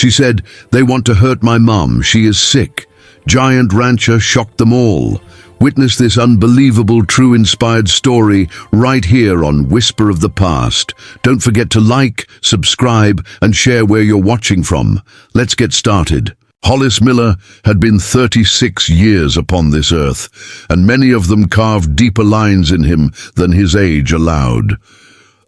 She said, "They want to hurt my mom. She is sick." Giant Rancher shocked them all. Witness this unbelievable, true, inspired story right here on Whisper of the Past. Don't forget to like, subscribe, and share where you're watching from. Let's get started. Hollis Miller had been 36 years upon this earth, and many of them carved deeper lines in him than his age allowed.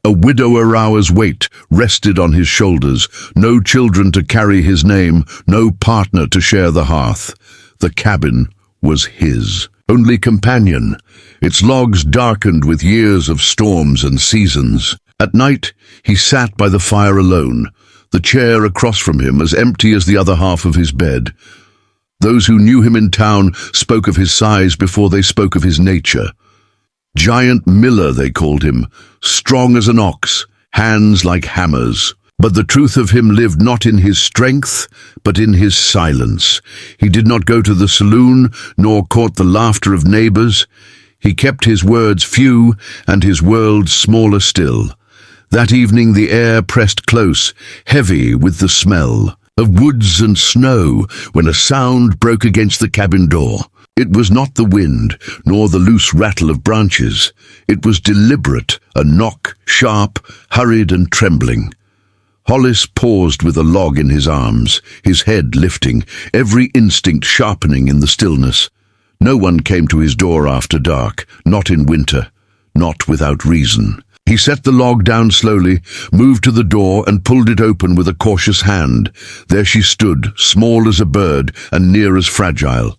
A widower hour's weight rested on his shoulders, no children to carry his name, no partner to share the hearth. The cabin was his only companion, its logs darkened with years of storms and seasons. At night, he sat by the fire alone, the chair across from him as empty as the other half of his bed. Those who knew him in town spoke of his size before they spoke of his nature. Giant Miller, they called him, strong as an ox, hands like hammers. But the truth of him lived not in his strength, but in his silence. He did not go to the saloon, nor court the laughter of neighbors. He kept his words few, and his world smaller still. That evening the air pressed close, heavy with the smell of woods and snow, when a sound broke against the cabin door. It was not the wind, nor the loose rattle of branches. It was deliberate, a knock, sharp, hurried and trembling. Hollis paused with a log in his arms, his head lifting, every instinct sharpening in the stillness. No one came to his door after dark, not in winter, not without reason. He set the log down slowly, moved to the door and pulled it open with a cautious hand. There she stood, small as a bird and near as fragile.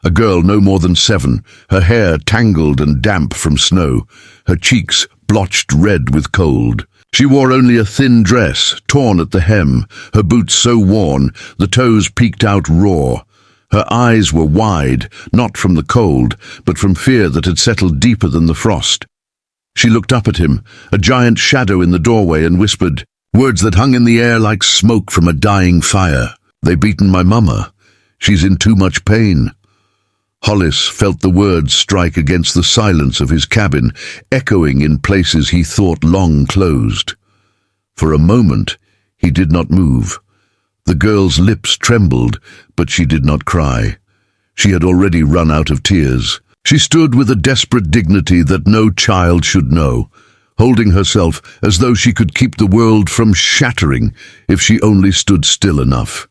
A girl no more than 7, her hair tangled and damp from snow, her cheeks blotched red with cold. She wore only a thin dress, torn at the hem, her boots so worn, the toes peeked out raw. Her eyes were wide, not from the cold, but from fear that had settled deeper than the frost. She looked up at him, a giant shadow in the doorway, and whispered, words that hung in the air like smoke from a dying fire. "They beaten my mama. She's in too much pain." Hollis felt the words strike against the silence of his cabin, echoing in places he thought long closed. For a moment, he did not move. The girl's lips trembled, but she did not cry. She had already run out of tears. She stood with a desperate dignity that no child should know, holding herself as though she could keep the world from shattering if she only stood still enough.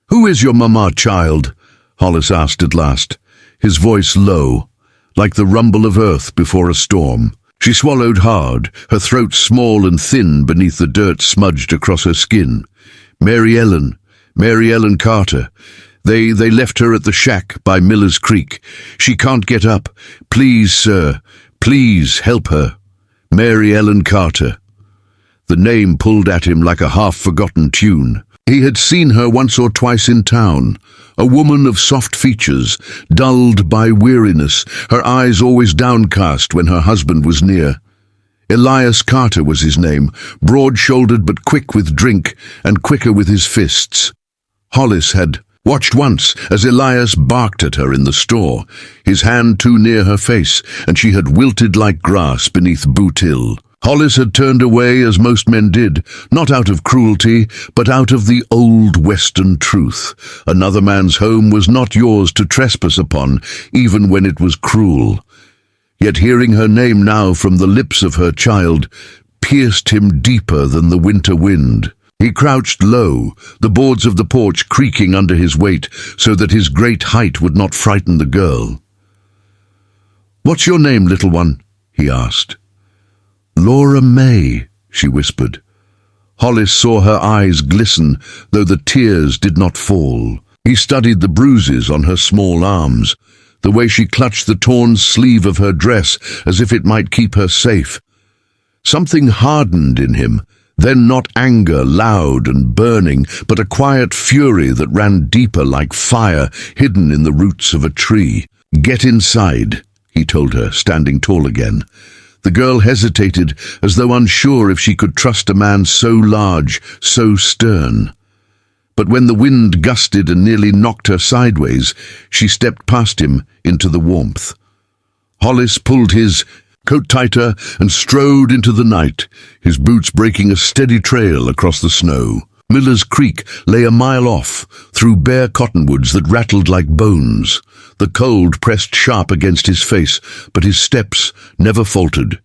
"Who is your mama, child?" Hollis asked at last, his voice low, like the rumble of earth before a storm. She swallowed hard, her throat small and thin beneath the dirt smudged across her skin. Mary Ellen Carter. They left her at the shack by Miller's Creek. She can't get up. Please, sir, please help her. Mary Ellen Carter." The name pulled at him like a half-forgotten tune. He had seen her once or twice in town, a woman of soft features, dulled by weariness, her eyes always downcast when her husband was near. Elias Carter was his name, broad-shouldered but quick with drink and quicker with his fists. Hollis had watched once as Elias barked at her in the store, his hand too near her face, and she had wilted like grass beneath Boot Hill. Hollis had turned away as most men did, not out of cruelty, but out of the old Western truth. Another man's home was not yours to trespass upon, even when it was cruel. Yet hearing her name now from the lips of her child pierced him deeper than the winter wind. He crouched low, the boards of the porch creaking under his weight so that his great height would not frighten the girl. "What's your name, little one?" he asked. "Laura May," she whispered. Hollis saw her eyes glisten, though the tears did not fall. He studied the bruises on her small arms, the way she clutched the torn sleeve of her dress as if it might keep her safe. Something hardened in him, then not anger, loud and burning, but a quiet fury that ran deeper like fire hidden in the roots of a tree. "Get inside," he told her, standing tall again. The girl hesitated, as though unsure if she could trust a man so large, so stern. But when the wind gusted and nearly knocked her sideways, she stepped past him into the warmth. Hollis pulled his coat tighter and strode into the night, his boots breaking a steady trail across the snow. Miller's Creek lay a mile off, through bare cottonwoods that rattled like bones. The cold pressed sharp against his face, but his steps never faltered.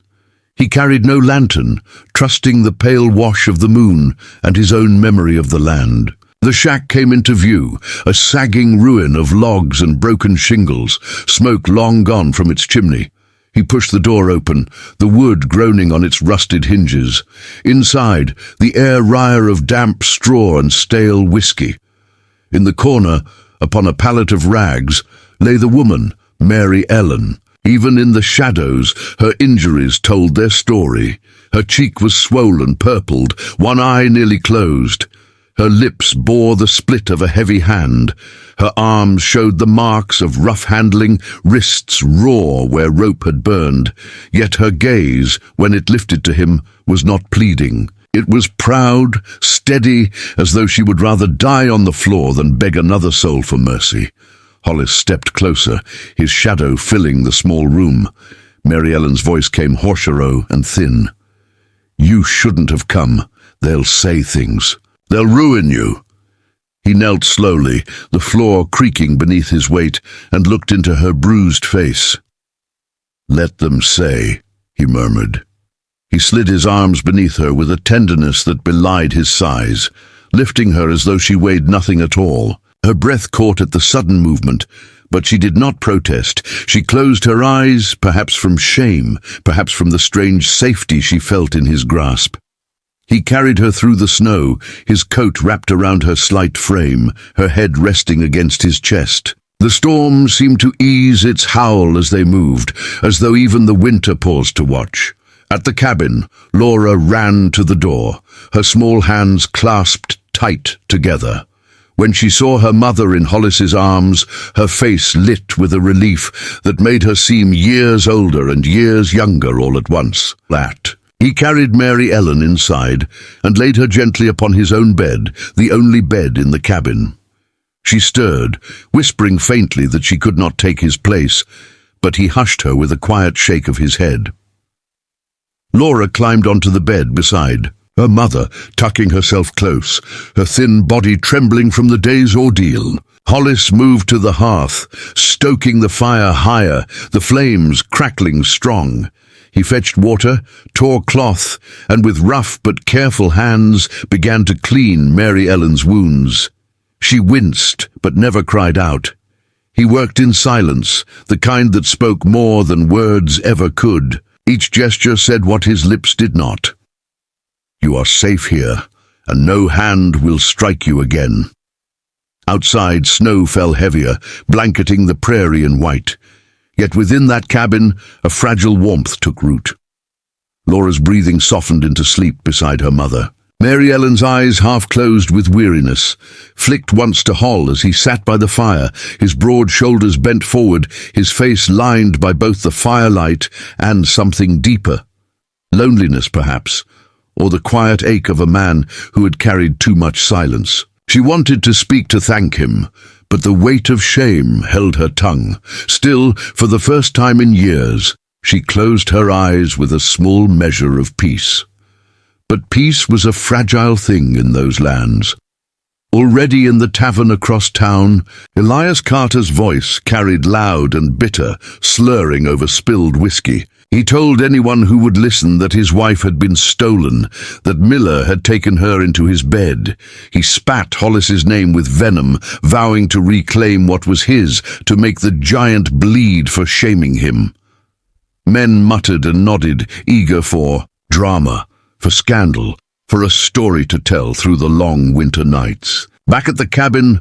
He carried no lantern, trusting the pale wash of the moon and his own memory of the land. The shack came into view, a sagging ruin of logs and broken shingles, smoke long gone from its chimney. He pushed the door open, the wood groaning on its rusted hinges. Inside, the air wire of damp straw and stale whiskey. In the corner, upon a pallet of rags, lay the woman, Mary Ellen. Even in the shadows, her injuries told their story. Her cheek was swollen, purpled, one eye nearly closed. Her lips bore the split of a heavy hand. Her arms showed the marks of rough handling, wrists raw where rope had burned. Yet her gaze, when it lifted to him, was not pleading. It was proud, steady, as though she would rather die on the floor than beg another soul for mercy. Hollis stepped closer, his shadow filling the small room. Mary Ellen's voice came hoarse and thin. "You shouldn't have come. They'll say things. They'll ruin you." He knelt slowly, the floor creaking beneath his weight, and looked into her bruised face. "Let them say," he murmured. He slid his arms beneath her with a tenderness that belied his size, lifting her as though she weighed nothing at all. Her breath caught at the sudden movement, but she did not protest. She closed her eyes, perhaps from shame, perhaps from the strange safety she felt in his grasp. He carried her through the snow, his coat wrapped around her slight frame, her head resting against his chest. The storm seemed to ease its howl as they moved, as though even the winter paused to watch. At the cabin, Laura ran to the door, her small hands clasped tight together. When she saw her mother in Hollis's arms, her face lit with a relief that made her seem years older and years younger all at once. He carried Mary Ellen inside and laid her gently upon his own bed, the only bed in the cabin. She stirred, whispering faintly that she could not take his place, but he hushed her with a quiet shake of his head. Laura climbed onto the bed beside, her mother tucking herself close, her thin body trembling from the day's ordeal. Hollis moved to the hearth, stoking the fire higher, the flames crackling strong. He fetched water, tore cloth, and with rough but careful hands began to clean Mary Ellen's wounds. She winced, but never cried out. He worked in silence, the kind that spoke more than words ever could. Each gesture said what his lips did not. "You are safe here, and no hand will strike you again." Outside, snow fell heavier, blanketing the prairie in white. Yet within that cabin, a fragile warmth took root. Laura's breathing softened into sleep beside her mother. Mary Ellen's eyes, half closed with weariness, flicked once to Hol as he sat by the fire, his broad shoulders bent forward, his face lined by both the firelight and something deeper. Loneliness, perhaps, or the quiet ache of a man who had carried too much silence. She wanted to speak to thank him, but the weight of shame held her tongue. Still, for the first time in years, she closed her eyes with a small measure of peace. But peace was a fragile thing in those lands. Already in the tavern across town, Elias Carter's voice carried loud and bitter, slurring over spilled whiskey. He told anyone who would listen that his wife had been stolen, that Miller had taken her into his bed. He spat Hollis's name with venom, vowing to reclaim what was his, to make the giant bleed for shaming him. Men muttered and nodded, eager for drama, for scandal, for a story to tell through the long winter nights. Back at the cabin,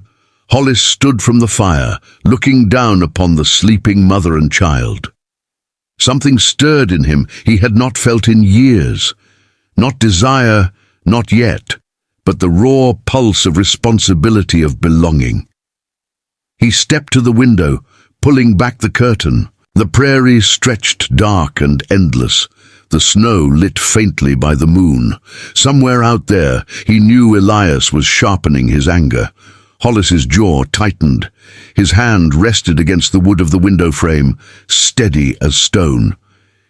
Hollis stood from the fire, looking down upon the sleeping mother and child. Something stirred in him he had not felt in years. Not desire, not yet, but the raw pulse of responsibility, of belonging. He stepped to the window, pulling back the curtain. The prairie stretched dark and endless, the snow lit faintly by the moon. Somewhere out there, he knew Elias was sharpening his anger. Hollis's jaw tightened. His hand rested against the wood of the window frame, steady as stone.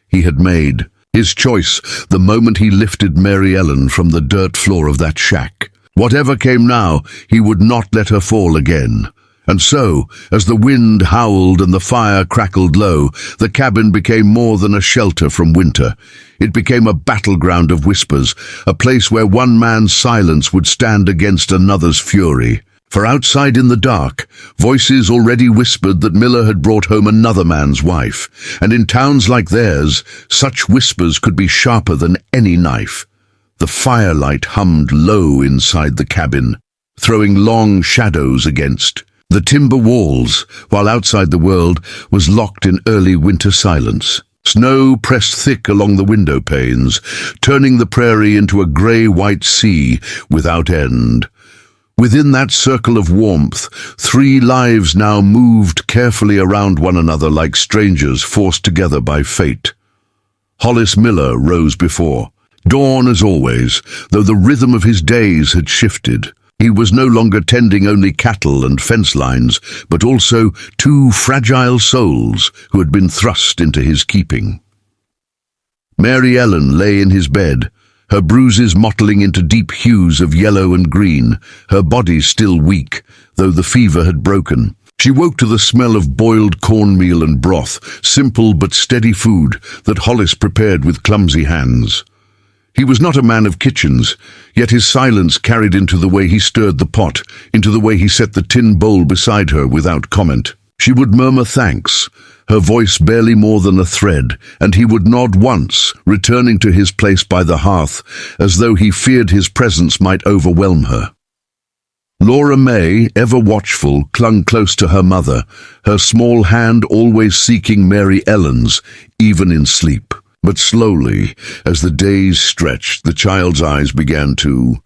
He had made his choice the moment he lifted Mary Ellen from the dirt floor of that shack. Whatever came now, he would not let her fall again. And so, as the wind howled and the fire crackled low, the cabin became more than a shelter from winter. It became a battleground of whispers, a place where one man's silence would stand against another's fury. For outside in the dark, voices already whispered that Miller had brought home another man's wife, and in towns like theirs, such whispers could be sharper than any knife. The firelight hummed low inside the cabin, throwing long shadows against the timber walls, while outside the world was locked in early winter silence. Snow pressed thick along the window panes, turning the prairie into a grey-white sea without end. Within that circle of warmth, 3 lives now moved carefully around one another like strangers forced together by fate. Hollis Miller rose before. Dawn as always, though the rhythm of his days had shifted. He was no longer tending only cattle and fence lines, but also 2 fragile souls who had been thrust into his keeping. Mary Ellen lay in his bed, her bruises mottling into deep hues of yellow and green, her body still weak, though the fever had broken. She woke to the smell of boiled cornmeal and broth, simple but steady food that Hollis prepared with clumsy hands. He was not a man of kitchens, yet his silence carried into the way he stirred the pot, into the way he set the tin bowl beside her without comment. She would murmur thanks, her voice barely more than a thread, and he would nod once, returning to his place by the hearth, as though he feared his presence might overwhelm her. Laura May, ever watchful, clung close to her mother, her small hand always seeking Mary Ellen's, even in sleep. But slowly, as the days stretched, the child's eyes began to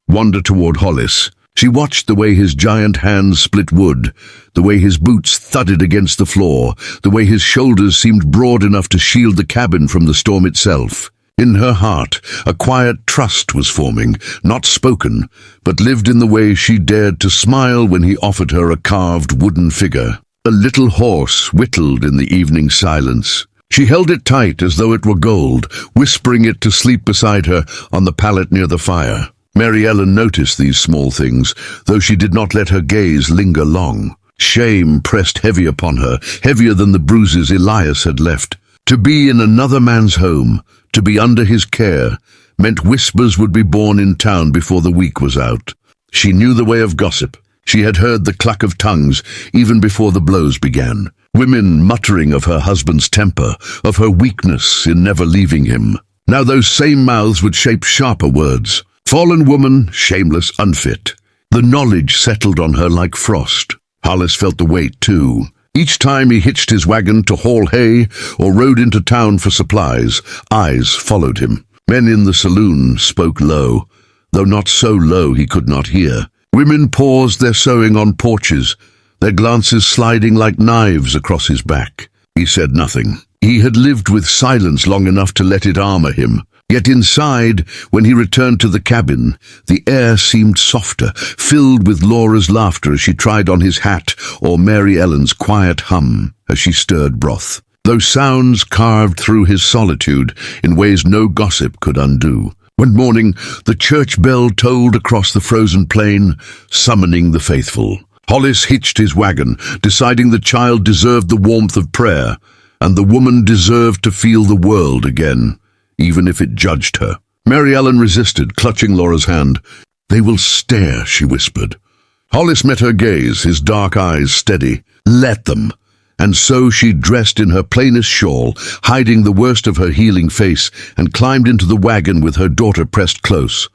wander toward Hollis. She watched the way his giant hands split wood, the way his boots thudded against the floor, the way his shoulders seemed broad enough to shield the cabin from the storm itself. In her heart, a quiet trust was forming, not spoken, but lived in the way she dared to smile when he offered her a carved wooden figure. A little horse whittled in the evening silence. She held it tight as though it were gold, whispering it to sleep beside her on the pallet near the fire. Mary Ellen noticed these small things, though she did not let her gaze linger long. Shame pressed heavy upon her, heavier than the bruises Elias had left. To be in another man's home, to be under his care, meant whispers would be born in town before the week was out. She knew the way of gossip. She had heard the cluck of tongues even before the blows began. Women muttering of her husband's temper, of her weakness in never leaving him. Now those same mouths would shape sharper words. Fallen woman, shameless, unfit. The knowledge settled on her like frost. Hollis felt the weight too. Each time he hitched his wagon to haul hay or rode into town for supplies, eyes followed him. Men in the saloon spoke low, though not so low he could not hear. Women paused their sewing on porches, their glances sliding like knives across his back. He said nothing. He had lived with silence long enough to let it armor him. Yet inside, when he returned to the cabin, the air seemed softer, filled with Laura's laughter as she tried on his hat or Mary Ellen's quiet hum as she stirred broth. Those sounds carved through his solitude in ways no gossip could undo. One morning, the church bell tolled across the frozen plain, summoning the faithful. Hollis hitched his wagon, deciding the child deserved the warmth of prayer, and the woman deserved to feel the world again, even if it judged her. Mary Ellen resisted, clutching Laura's hand. "They will stare," she whispered. Hollis met her gaze, his dark eyes steady. "Let them." And so she dressed in her plainest shawl, hiding the worst of her healing face, and climbed into the wagon with her daughter pressed close.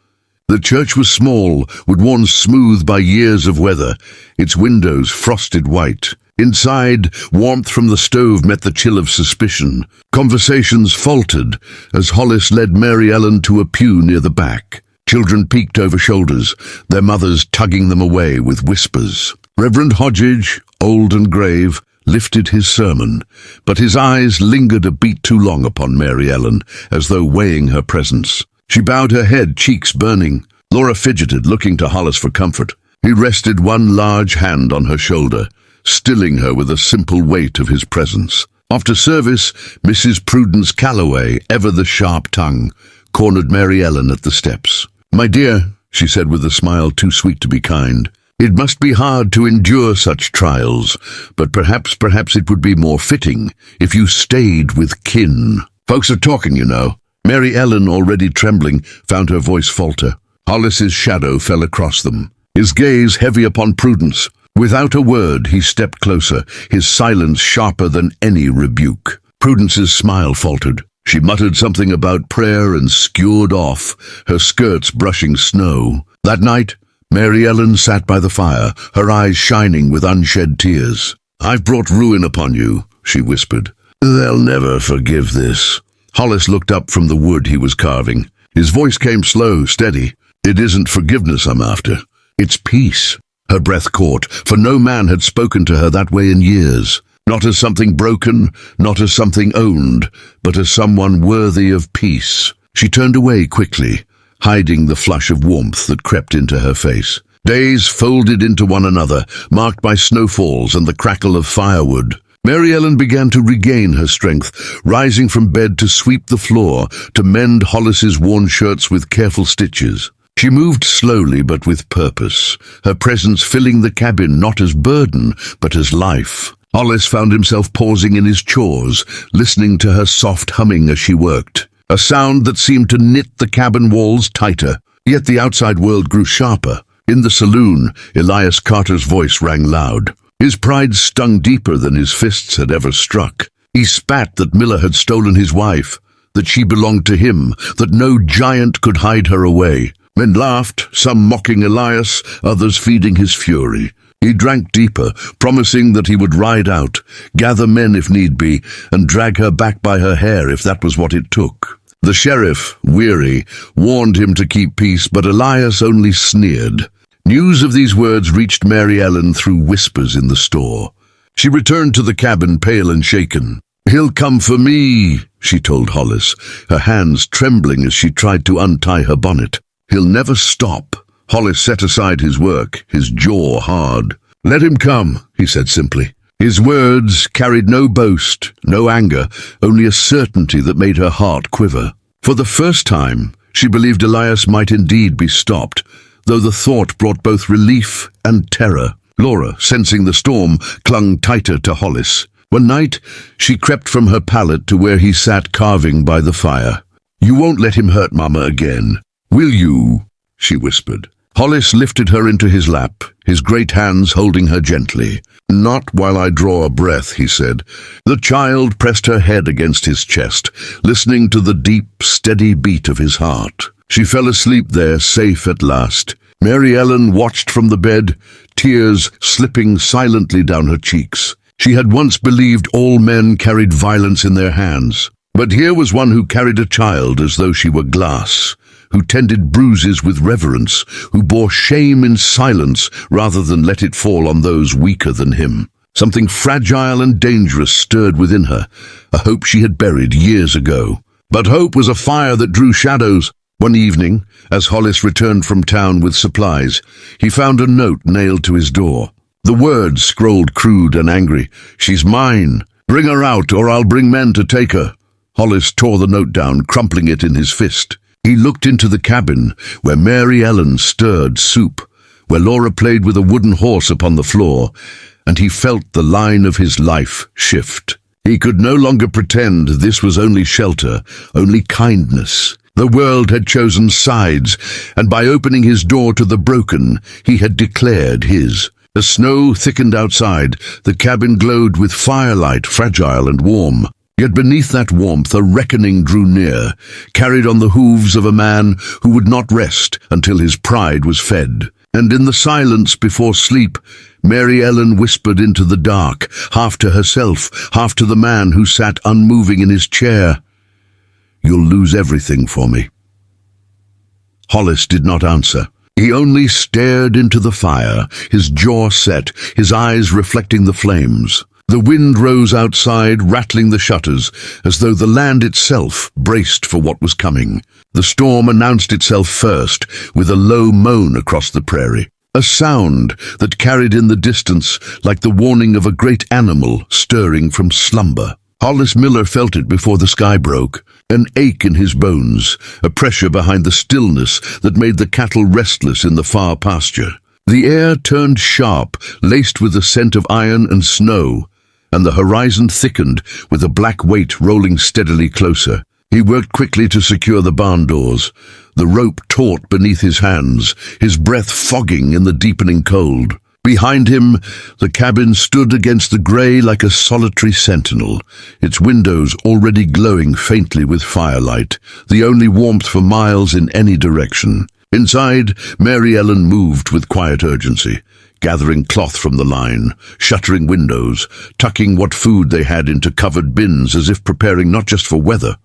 The church was small, worn smooth by years of weather, its windows frosted white. Inside, warmth from the stove met the chill of suspicion. Conversations faltered as Hollis led Mary Ellen to a pew near the back. Children peeked over shoulders, their mothers tugging them away with whispers. Reverend Hodgage, old and grave, lifted his sermon, but his eyes lingered a beat too long upon Mary Ellen, as though weighing her presence. She bowed her head, cheeks burning. Laura fidgeted, looking to Hollis for comfort. He rested one large hand on her shoulder, stilling her with a simple weight of his presence. After service, Mrs. Prudence Calloway, ever the sharp tongue, cornered Mary Ellen at the steps. "My dear," she said with a smile too sweet to be kind, "it must be hard to endure such trials, but perhaps it would be more fitting if you stayed with kin. Folks are talking, you know." Mary Ellen, already trembling, found her voice falter. Hollis's shadow fell across them, his gaze heavy upon Prudence. Without a word, he stepped closer, his silence sharper than any rebuke. Prudence's smile faltered. She muttered something about prayer and skewered off, her skirts brushing snow. That night, Mary Ellen sat by the fire, her eyes shining with unshed tears. "I've brought ruin upon you," she whispered. "They'll never forgive this." Hollis looked up from the wood he was carving. His voice came slow, steady. "It isn't forgiveness I'm after. It's peace." Her breath caught, for no man had spoken to her that way in years. Not as something broken, not as something owned, but as someone worthy of peace. She turned away quickly, hiding the flush of warmth that crept into her face. Days folded into one another, marked by snowfalls and the crackle of firewood. Mary Ellen began to regain her strength, rising from bed to sweep the floor, to mend Hollis's worn shirts with careful stitches. She moved slowly but with purpose, her presence filling the cabin not as burden, but as life. Hollis found himself pausing in his chores, listening to her soft humming as she worked, a sound that seemed to knit the cabin walls tighter. Yet the outside world grew sharper. In the saloon, Elias Carter's voice rang loud. His pride stung deeper than his fists had ever struck. He spat that Miller had stolen his wife, that she belonged to him, that no giant could hide her away. Men laughed, some mocking Elias, others feeding his fury. He drank deeper, promising that he would ride out, gather men if need be, and drag her back by her hair if that was what it took. The sheriff, weary, warned him to keep peace, but Elias only sneered. News of these words reached Mary Ellen through whispers in the store. She returned to the cabin, pale and shaken. "He'll come for me," she told Hollis, her hands trembling as she tried to untie her bonnet. "He'll never stop." Hollis set aside his work, his jaw hard. "Let him come," he said simply. His words carried no boast, no anger, only a certainty that made her heart quiver. For the first time, she believed Elias might indeed be stopped, though the thought brought both relief and terror. Laura, sensing the storm, clung tighter to Hollis. One night, she crept from her pallet to where he sat carving by the fire. "You won't let him hurt Mama again, will you?" she whispered. Hollis lifted her into his lap, his great hands holding her gently. "Not while I draw a breath," he said. The child pressed her head against his chest, listening to the deep, steady beat of his heart. She fell asleep there, safe at last. Mary Ellen watched from the bed, tears slipping silently down her cheeks. She had once believed all men carried violence in their hands, but here was one who carried a child as though she were glass, who tended bruises with reverence, who bore shame in silence rather than let it fall on those weaker than him. Something fragile and dangerous stirred within her, a hope she had buried years ago. But hope was a fire that drew shadows. One evening, as Hollis returned from town with supplies, he found a note nailed to his door. The words scrolled crude and angry. "She's mine. Bring her out, or I'll bring men to take her." Hollis tore the note down, crumpling it in his fist. He looked into the cabin, where Mary Ellen stirred soup, where Laura played with a wooden horse upon the floor, and he felt the line of his life shift. He could no longer pretend this was only shelter, only kindness. The world had chosen sides, and by opening his door to the broken, he had declared his. The snow thickened outside, the cabin glowed with firelight, fragile and warm. Yet beneath that warmth a reckoning drew near, carried on the hooves of a man who would not rest until his pride was fed. And in the silence before sleep, Mary Ellen whispered into the dark, half to herself, half to the man who sat unmoving in his chair, "You'll lose everything for me." Hollis did not answer. He only stared into the fire, his jaw set, his eyes reflecting the flames. The wind rose outside, rattling the shutters, as though the land itself braced for what was coming. The storm announced itself first, with a low moan across the prairie, a sound that carried in the distance like the warning of a great animal stirring from slumber. Hollis Miller felt it before the sky broke. an ache in his bones, a pressure behind the stillness that made the cattle restless in the far pasture. The air turned sharp, laced with the scent of iron and snow, and the horizon thickened with a black weight rolling steadily closer. He worked quickly to secure the barn doors, the rope taut beneath his hands, his breath fogging in the deepening cold. Behind him, the cabin stood against the grey like a solitary sentinel, its windows already glowing faintly with firelight, the only warmth for miles in any direction. Inside, Mary Ellen moved with quiet urgency, gathering cloth from the line, shuttering windows, tucking what food they had into covered bins as if preparing not just for weather,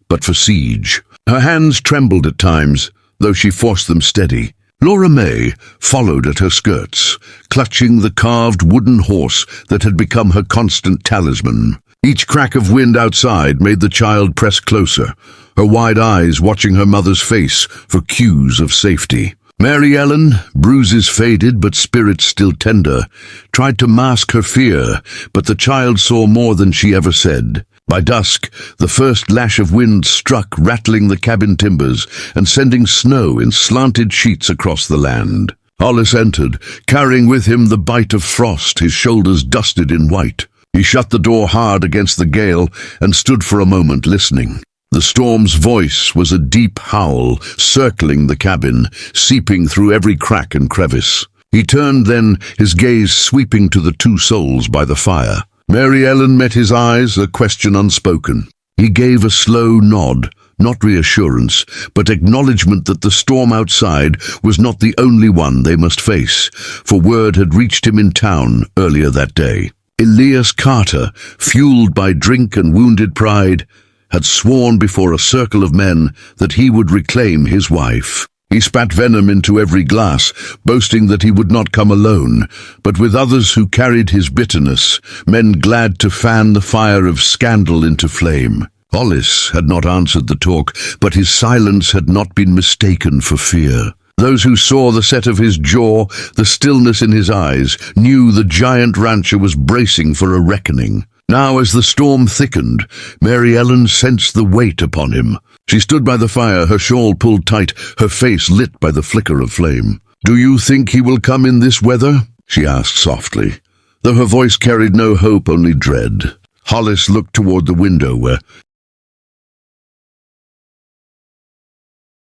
but for siege. Her hands trembled at times, though she forced them steady. Laura May followed at her skirts, clutching the carved wooden horse that had become her constant talisman. Each crack of wind outside made the child press closer, her wide eyes watching her mother's face for cues of safety. Mary Ellen, bruises faded but spirits still tender, tried to mask her fear, but the child saw more than she ever said. By dusk, the first lash of wind struck, rattling the cabin timbers and sending snow in slanted sheets across the land. Hollis entered, carrying with him the bite of frost, his shoulders dusted in white. He shut the door hard against the gale and stood for a moment listening. The storm's voice was a deep howl, circling the cabin, seeping through every crack and crevice. He turned then, his gaze sweeping to the two souls by the fire. Mary Ellen met his eyes, a question unspoken. He gave a slow nod, not reassurance, but acknowledgement that the storm outside was not the only one they must face, for word had reached him in town earlier that day. Elias Carter, fueled by drink and wounded pride, had sworn before a circle of men that he would reclaim his wife. He spat venom into every glass, boasting that he would not come alone, but with others who carried his bitterness, men glad to fan the fire of scandal into flame. Hollis had not answered the talk, but his silence had not been mistaken for fear. Those who saw the set of his jaw, the stillness in his eyes, knew the giant rancher was bracing for a reckoning. Now, as the storm thickened, Mary Ellen sensed the weight upon him. She stood by the fire, her shawl pulled tight, her face lit by the flicker of flame. "Do you think he will come in this weather?" she asked softly, though her voice carried no hope, only dread. Hollis looked toward the window where